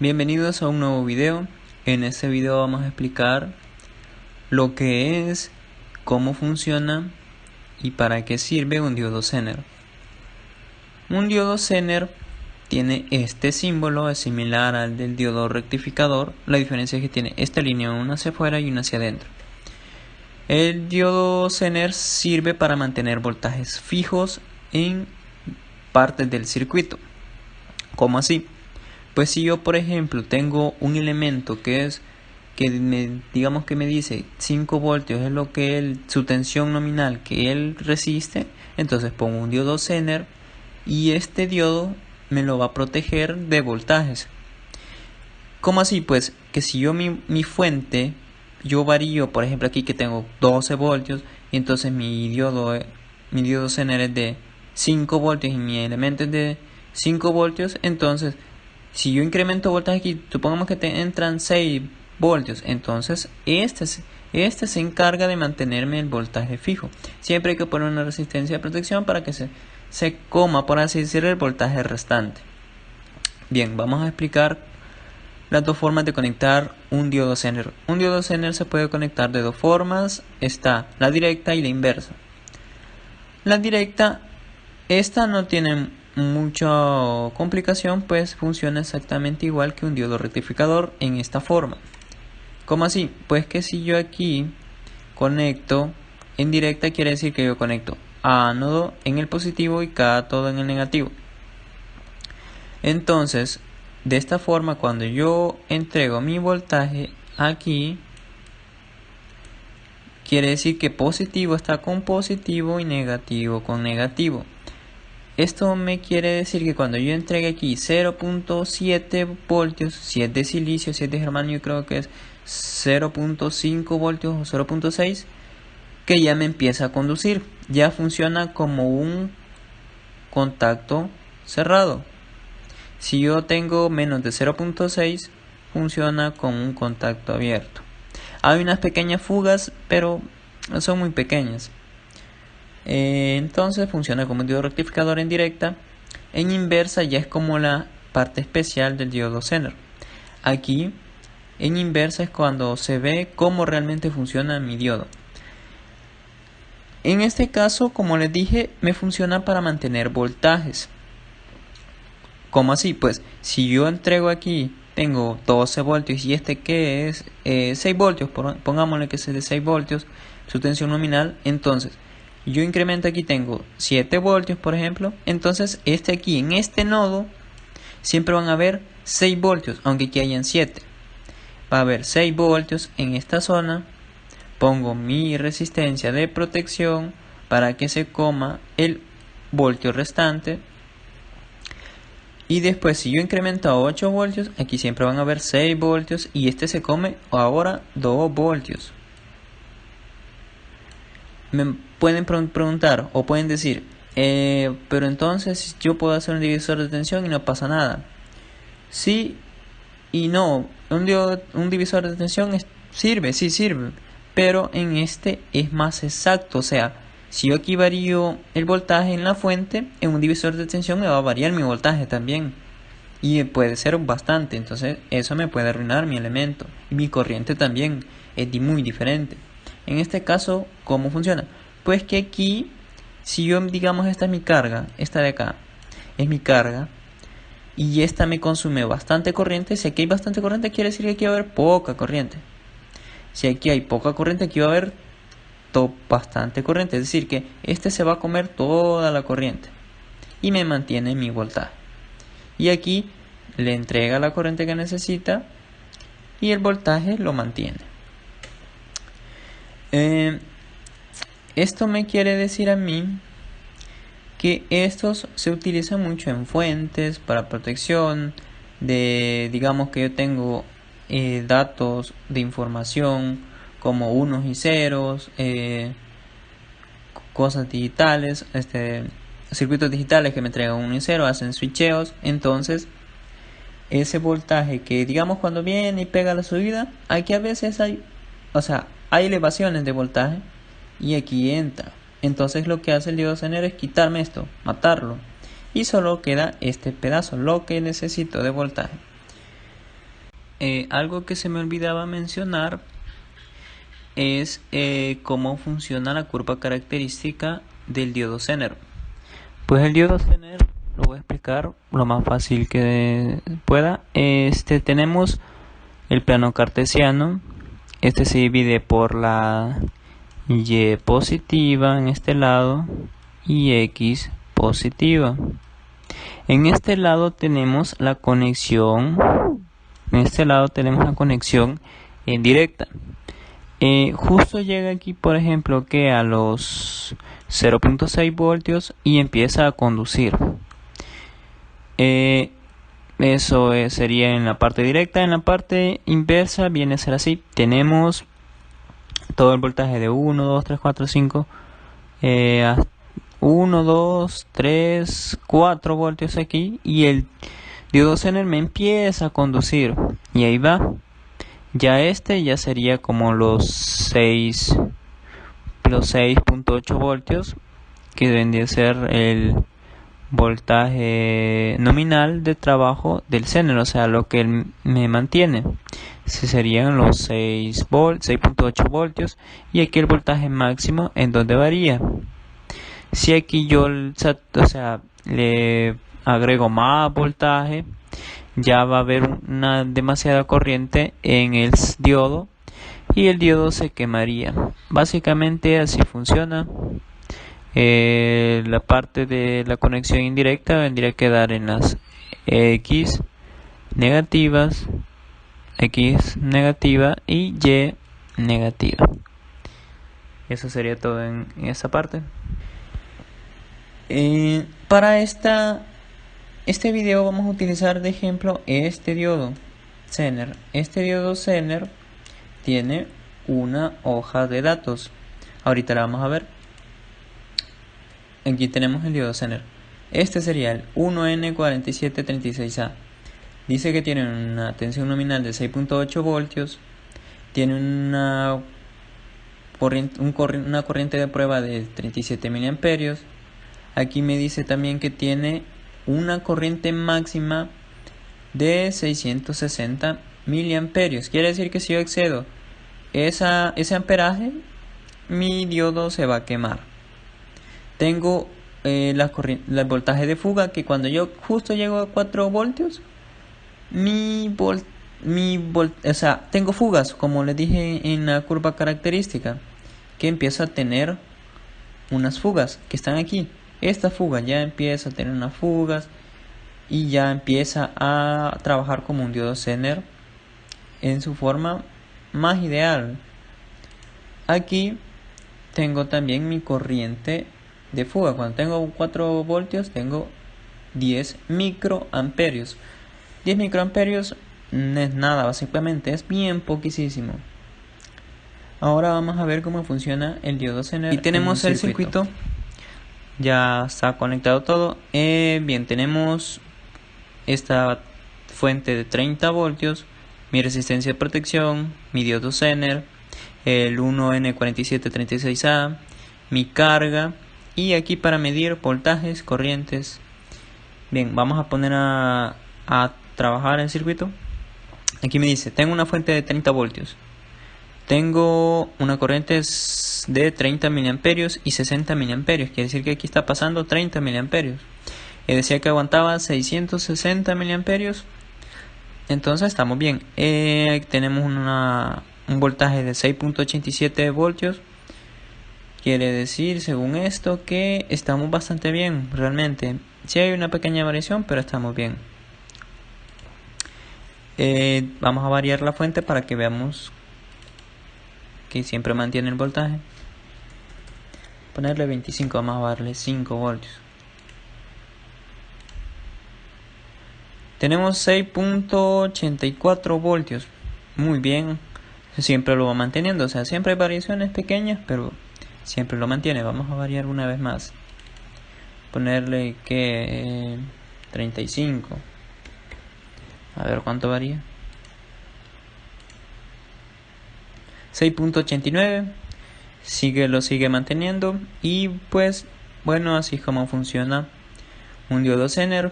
Bienvenidos a un nuevo video. En este video vamos a explicar lo que es, cómo funciona y para qué sirve un diodo Zener. Un diodo Zener tiene este símbolo, es similar al del diodo rectificador. La diferencia es que tiene esta línea, una hacia afuera y una hacia adentro. El diodo Zener sirve para mantener voltajes fijos en partes del circuito. ¿Cómo así? Pues si yo, por ejemplo, tengo un elemento que digamos que me dice 5 voltios es lo que su tensión nominal que él resiste, entonces pongo un diodo Zener y este diodo me lo va a proteger de voltajes. ¿Cómo así? Pues que si yo mi fuente, yo varío, por ejemplo aquí que tengo 12 voltios y entonces mi diodo Zener es de 5 voltios y mi elemento es de 5 voltios, entonces si yo incremento voltaje aquí, supongamos que te entran 6 voltios, entonces este se encarga de mantenerme el voltaje fijo. Siempre hay que poner una resistencia de protección para que se coma, por así decirlo, el voltaje restante. Bien, vamos a explicar las dos formas de conectar un diodo Zener. Un diodo Zener se puede conectar de dos formas, está la directa y la inversa. La directa, esta no tiene mucha complicación, pues funciona exactamente igual que un diodo rectificador en esta forma. ¿Cómo así? Pues que si yo aquí conecto en directa, quiere decir que yo conecto ánodo en el positivo y cátodo en el negativo. Entonces, de esta forma, cuando yo entrego mi voltaje aquí, quiere decir que positivo está con positivo y negativo con negativo. Esto me quiere decir que cuando yo entregue aquí 0.7 voltios, si es de silicio, si es de germanio, creo que es 0.5 voltios o 0.6, que ya me empieza a conducir. Ya funciona como un contacto cerrado. Si yo tengo menos de 0.6, funciona como un contacto abierto. Hay unas pequeñas fugas, pero son muy pequeñas. Entonces funciona como un diodo rectificador en directa. En inversa ya es como la parte especial del diodo Zener. Aquí en inversa es cuando se ve cómo realmente funciona mi diodo. En este caso, como les dije, me funciona para mantener voltajes. ¿Cómo así? Pues si yo entrego aquí, tengo 12 voltios y este que es 6 voltios, pongámosle que es de 6 voltios, su tensión nominal, entonces yo incremento aquí, tengo 7 voltios por ejemplo, entonces aquí en este nodo siempre van a haber 6 voltios, aunque aquí hayan 7. Va a haber 6 voltios en esta zona, pongo mi resistencia de protección para que se coma el voltio restante. Y después si yo incremento a 8 voltios, aquí siempre van a haber 6 voltios y este se come ahora 2 voltios. Me pueden preguntar o pueden decir, pero entonces yo puedo hacer un divisor de tensión y no pasa nada. Sí y no, un divisor de tensión sirve, sí sirve, pero en este es más exacto. O sea, si yo aquí varío el voltaje en la fuente, en un divisor de tensión me va a variar mi voltaje también. Y puede ser bastante, entonces eso me puede arruinar mi elemento. Y mi corriente también es muy diferente. En este caso, ¿cómo funciona? Pues que aquí, si yo digamos esta es mi carga, esta de acá es mi carga, y esta me consume bastante corriente. Si aquí hay bastante corriente, quiere decir que aquí va a haber poca corriente. Si aquí hay poca corriente, aquí va a haber bastante corriente. Es decir, que este se va a comer toda la corriente y me mantiene mi voltaje. Y aquí le entrega la corriente que necesita y el voltaje lo mantiene. Esto me quiere decir a mí que estos se utilizan mucho en fuentes para protección de, digamos que yo tengo datos de información como unos y ceros, cosas digitales, circuitos digitales que me entregan 1 y 0, hacen switcheos. Entonces ese voltaje que digamos cuando viene y pega la subida, aquí a veces hay elevaciones de voltaje y aquí entra. Entonces lo que hace el diodo Zener es quitarme esto, matarlo, y solo queda este pedazo, lo que necesito de voltaje. Algo que se me olvidaba mencionar es cómo funciona la curva característica del diodo Zener. Pues el diodo Zener lo voy a explicar lo más fácil que pueda. Tenemos el plano cartesiano. Este se divide por la Y positiva en este lado y X positiva. En este lado tenemos la conexión. En directa. Justo llega aquí, por ejemplo, que a los 0.6 voltios y empieza a conducir. Eso sería en la parte directa. En la parte inversa viene a ser así. Tenemos todo el voltaje de 1, 2, 3, 4, 5. 1, 2, 3, 4 voltios aquí. Y el diodo Zener me empieza a conducir. Y ahí va. Ya ya sería como los 6.8 voltios, que deben de ser el voltaje nominal de trabajo del Zener, o sea, lo que él me mantiene. Si serían los 6.8 voltios, y aquí el voltaje máximo en donde varía. Si aquí yo le agrego más voltaje, ya va a haber una demasiada corriente en el diodo y el diodo se quemaría. Básicamente así funciona. La parte de la conexión indirecta vendría a quedar en las X negativa y Y negativa. Eso sería todo en esa parte. Para este video vamos a utilizar de ejemplo este diodo Zener. Este diodo Zener tiene una hoja de datos. Ahorita la vamos a ver. Aquí tenemos el diodo Zener. Este sería el 1N4736A. Dice que tiene una tensión nominal de 6.8 voltios. Tiene una corriente de prueba de 37 miliamperios. Aquí me dice también que tiene una corriente máxima de 660 miliamperios. Quiere decir que si yo excedo ese amperaje, mi diodo se va a quemar. Tengo el voltaje de fuga, que cuando yo justo llego a 4 voltios, tengo fugas, como les dije en la curva característica, que empiezo a tener unas fugas que están aquí. Esta fuga ya empieza a tener unas fugas y ya empieza a trabajar como un diodo Zener en su forma más ideal. Aquí tengo también mi corriente de fuga. Cuando tengo 4 voltios tengo 10 microamperios. 10 microamperios no es nada, básicamente es bien poquísimo. Ahora vamos a ver cómo funciona el diodo Zener. Y tenemos el circuito. Ya está conectado todo. Bien, tenemos esta fuente de 30 voltios, mi resistencia de protección, mi diodo Zener, el 1N4736A, mi carga, y aquí para medir voltajes, corrientes. Bien, vamos a poner a trabajar el circuito. Aquí me dice, tengo una fuente de 30 voltios. Tengo una corriente de 30 miliamperios y 60 miliamperios. Quiere decir que aquí está pasando 30 miliamperios. Y decía que aguantaba 660 miliamperios. Entonces estamos bien. Tenemos un voltaje de 6.87 voltios. Quiere decir, según esto, que estamos bastante bien, realmente. Sí hay una pequeña variación, pero estamos bien. Vamos a variar la fuente para que veamos que siempre mantiene el voltaje. Ponerle 25, vamos a darle 5 voltios. Tenemos 6.84 voltios. Muy bien. Siempre lo va manteniendo. O sea, siempre hay variaciones pequeñas, pero siempre lo mantiene. Vamos a variar una vez más. Ponerle que 35. A ver cuánto varía. 6.89. Lo sigue manteniendo. Y pues bueno, así es como funciona un diodo Zener.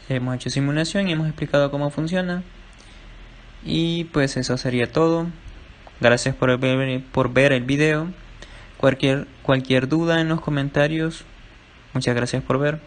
Hemos hecho simulación y hemos explicado cómo funciona. Y pues eso sería todo. Gracias por ver el video. Cualquier duda en los comentarios. Muchas gracias por ver.